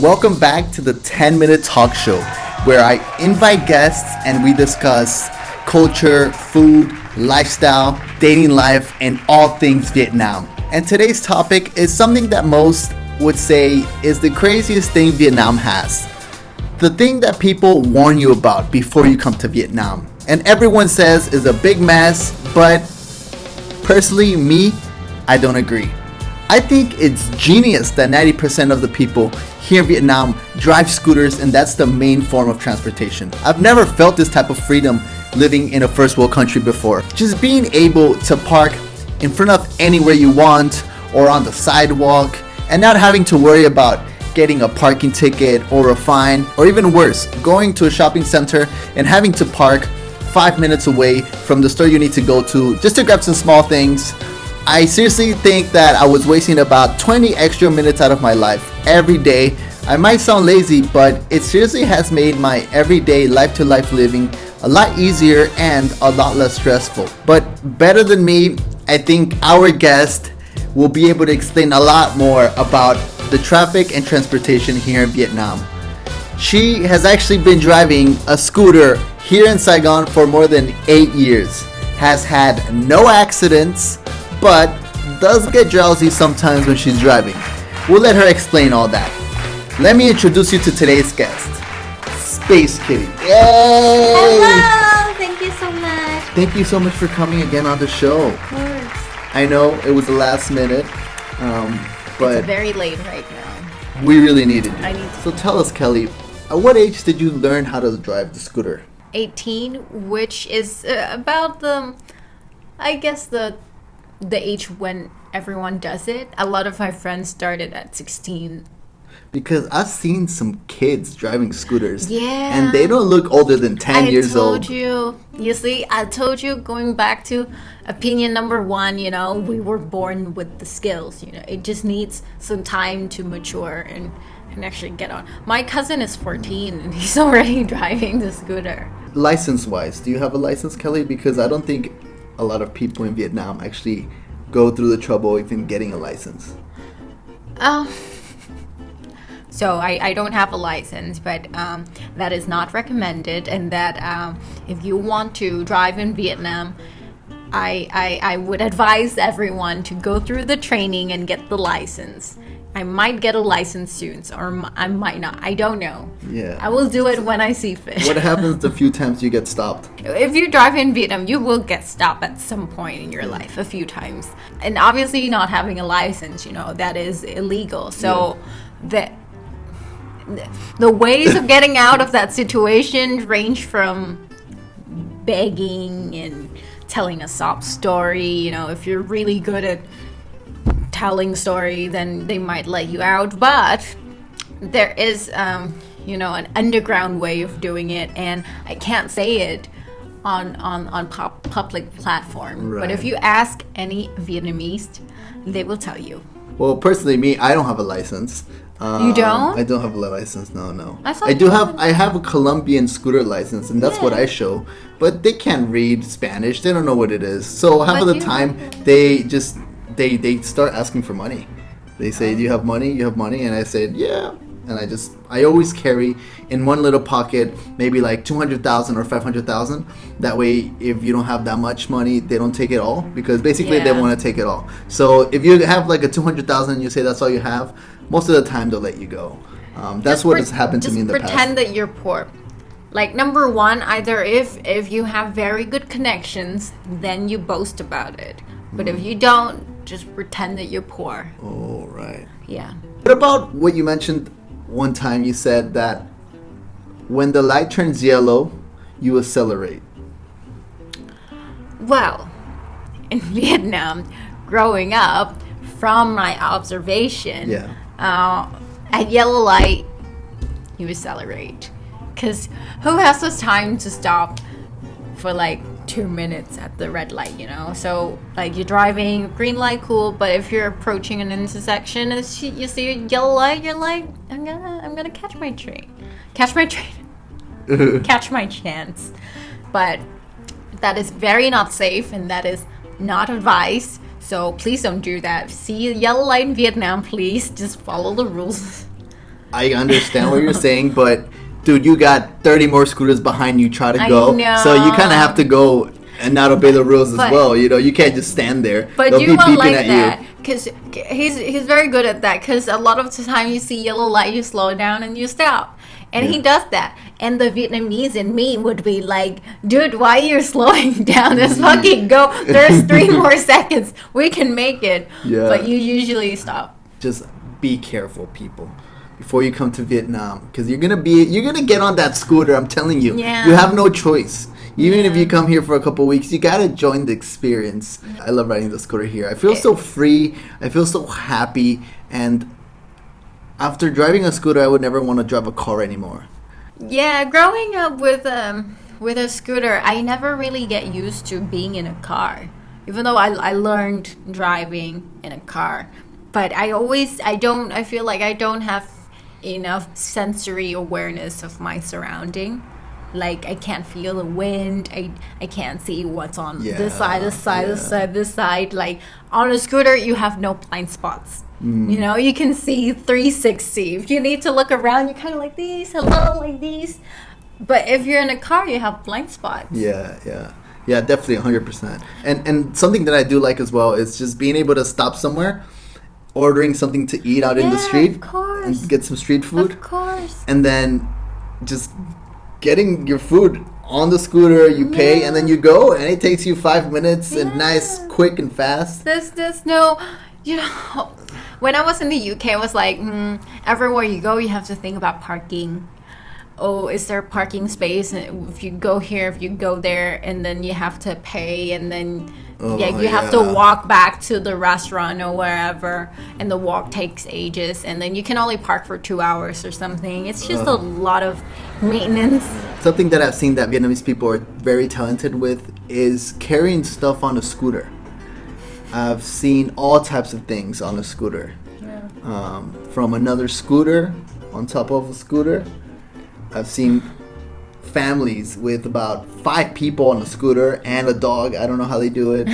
Welcome back to the 10-minute talk show where I invite guests and we discuss culture, food, lifestyle, dating life, and all things Vietnam. And today's topic is something that most would say is the craziest thing Vietnam has. The thing that people warn you about before you come to Vietnam. And everyone says is a big mess, but personally, I don't agree. I think it's genius that 90% of the people here in Vietnam drive scooters, and that's the main form of transportation. I've never felt this type of freedom living in a first world country before. Just being able to park in front of anywhere you want or on the sidewalk and not having to worry about getting a parking ticket or a fine, or even worse, going to a shopping center and having to park 5 minutes away from the store you need to go to just to grab some small things. I seriously think that I was wasting about 20 extra minutes out of my life every day. I might sound lazy, but it seriously has made my everyday life-to-life living a lot easier and a lot less stressful. But better than me, I think our guest will be able to explain a lot more about the traffic and transportation here in Vietnam. She has actually been driving a scooter here in Saigon for more than 8 years, has had no accidents, but does get drowsy sometimes when she's driving. We'll let her explain all that. Let me introduce you to today's guest, Space Kitty. Yay! Hello! Thank you so much. Thank you so much for coming again on the show. Of course. I know it was the last minute, but It's very late right now. we really needed you. I need to. So tell us, Kelly, at what age did you learn how to drive the scooter? 18, which is about the age when everyone does it. A lot of my friends started at 16. Because I've seen some kids driving scooters. Yeah. And they don't look older than 10 years old. You see, I told you, going back to opinion number 1, we were born with the skills, it just needs some time to mature and actually get on. My cousin is 14 and he's already driving the scooter. License-wise, do you have a license, Kelly? Because I don't think a lot of people in Vietnam actually go through the trouble of even getting a license. So I don't have a license, but that is not recommended, and that if you want to drive in Vietnam, I would advise everyone to go through the training and get the license. I might get a license soon, or I might not. I don't know. Yeah. I will do it when I see fit. What happens the few times you get stopped? If you drive in Vietnam, you will get stopped at some point in your life, a few times. And obviously not having a license, that is illegal. So the ways of getting out of that situation range from begging and telling a sob story. If you're really good at telling story, then they might let you out. But there is an underground way of doing it, and I can't say it on public platform. Right. But if you ask any Vietnamese, they will tell you. Well, personally, I don't have a license. You don't? I don't have a license. No. I thought I do you have. I have a Colombian scooter license, and that's what Yeah. I show. But they can't read Spanish. They don't know what it is. So half of But the you- time, they just they start asking for money. They say, "Do you have money? You have money?" And I said, "Yeah." And I always carry in one little pocket maybe like 200,000 or 500,000. That way, if you don't have that much money, they don't take it all, because basically they Yeah. want to take it all. So if you have like a 200,000 and you say that's all you have, most of the time they'll let you go. That's what has happened to me in the Just past. pretend that you're poor. Like, number 1, either if you have very good connections, then you boast about it. But if you don't, just pretend that you're poor. Oh, right. Yeah. What about what you mentioned one time? You said that when the light turns yellow, you accelerate. Well, in Vietnam, growing up, from my observation, Yeah. at yellow light, you accelerate. Because who has the time to stop for like 2 minutes at the red light, So like, you're driving, green light, cool, but if you're approaching an intersection and you see a yellow light, you're like, I'm gonna catch my train, catch my chance. But that is very not safe, and that is not advised. So please don't do that. See a yellow light in Vietnam, please just follow the rules. I understand what you're saying, but dude, you got 30 more scooters behind you try to I go. know. So you kind of have to go and not obey the rules as well. You know, you can't just stand there. But They'll you be won't beeping like at that you. because he's very good at that. Because a lot of the time you see yellow light, you slow down and you stop, and he does that. And the Vietnamese in me would be like, "Dude, why are you slowing down? Let's fucking go. There's 3 more seconds. We can make it." Yeah. But you usually stop. Just be careful, people, before you come to Vietnam, because you're gonna get on that scooter. I'm telling you. Yeah. You have no choice. Even if Yeah. you come here for a couple weeks, you gotta join the experience. I love riding the scooter here. I feel so free. I feel so happy. And after driving a scooter, I would never want to drive a car anymore. Yeah, growing up with a scooter, I never really get used to being in a car. Even though I learned driving in a car, but I feel like I don't have enough sensory awareness of my surrounding. Like I can't feel the wind. I can't see what's on this side, this side, this side, this side. Like on a scooter, you have no blind spots. You know, you can see 360. If you need to look around, you're kind of like these, hello, like these. But if you're in a car, you have blind spots. Yeah, definitely 100%. And something that I do like as well is just being able to stop somewhere, ordering something to eat out in the street, of course. and get some street food, Of course. and then just getting your food on the scooter. You pay, and then you go, and it takes you 5 minutes, and nice, quick, and fast. There's no, you know, when I was in the UK, I was like, everywhere you go, you have to think about parking. Oh, is there a parking space? And if you go here, if you go there, and then you have to pay, and then you have to walk back to the restaurant or wherever, and the walk takes ages, and then you can only park for 2 hours or something. It's just a lot of maintenance. Something that I've seen that Vietnamese people are very talented with is carrying stuff on a scooter. I've seen all types of things on a scooter. From another scooter on top of a scooter. I've seen families with about 5 people on a scooter and a dog. I don't know how they do it.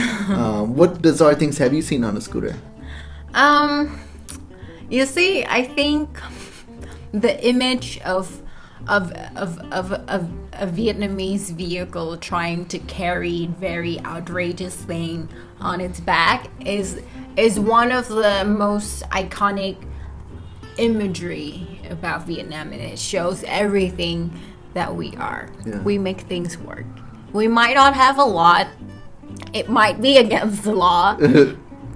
What bizarre things have you seen on a scooter? You see, I think the image of a Vietnamese vehicle trying to carry very outrageous thing on its back is one of the most iconic imagery about Vietnam, and it shows everything that we are. We make things work. We might not have a lot. It might be against the law.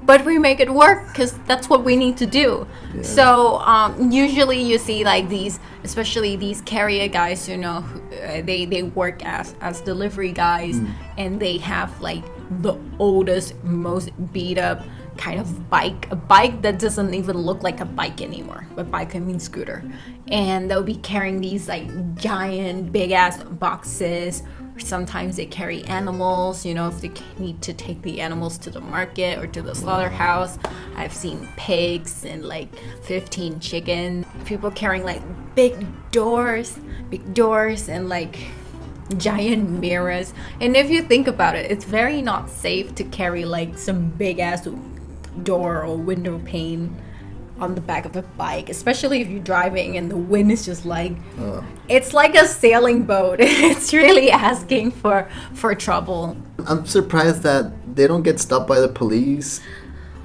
But we make it work because that's what we need to do. So usually you see like these, especially these carrier guys, you know, they work as delivery guys, and they have like the oldest, most beat up kind of bike, a bike that doesn't even look like a bike anymore. But bike, I mean scooter. And they'll be carrying these like giant, big ass boxes. Sometimes they carry animals, you know, if they need to take the animals to the market or to the slaughterhouse. I've seen pigs and like 15 chickens. People carrying like big doors and like giant mirrors. And if you think about it, it's very not safe to carry like some big ass door or window pane on the back of a bike, especially if you're driving and the wind is just like it's like a sailing boat. It's really asking for trouble. I'm surprised that they don't get stopped by the police.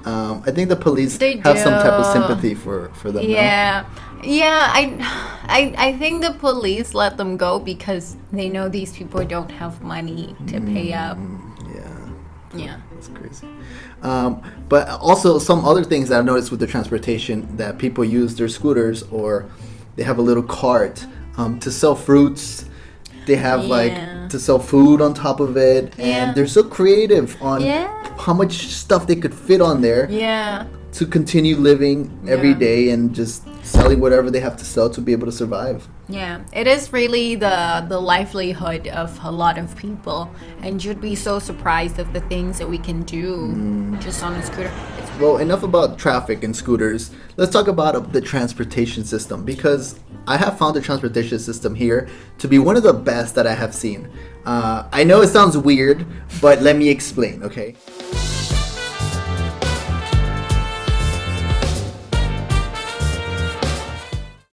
I think the police have some type of sympathy for them. I think the police let them go because they know these people don't have money to pay up. Yeah. That's crazy. But also some other things that I've noticed with the transportation, that people use their scooters or they have a little cart to sell fruits. They have like to sell food on top of it, and they're so creative on how much stuff they could fit on there to continue living every day and just selling whatever they have to sell to be able to survive. Yeah, it is really the livelihood of a lot of people, and you'd be so surprised of the things that we can do just on a scooter. Well, enough about traffic and scooters. Let's talk about the transportation system, because I have found the transportation system here to be one of the best that I have seen. I know it sounds weird, but let me explain, okay?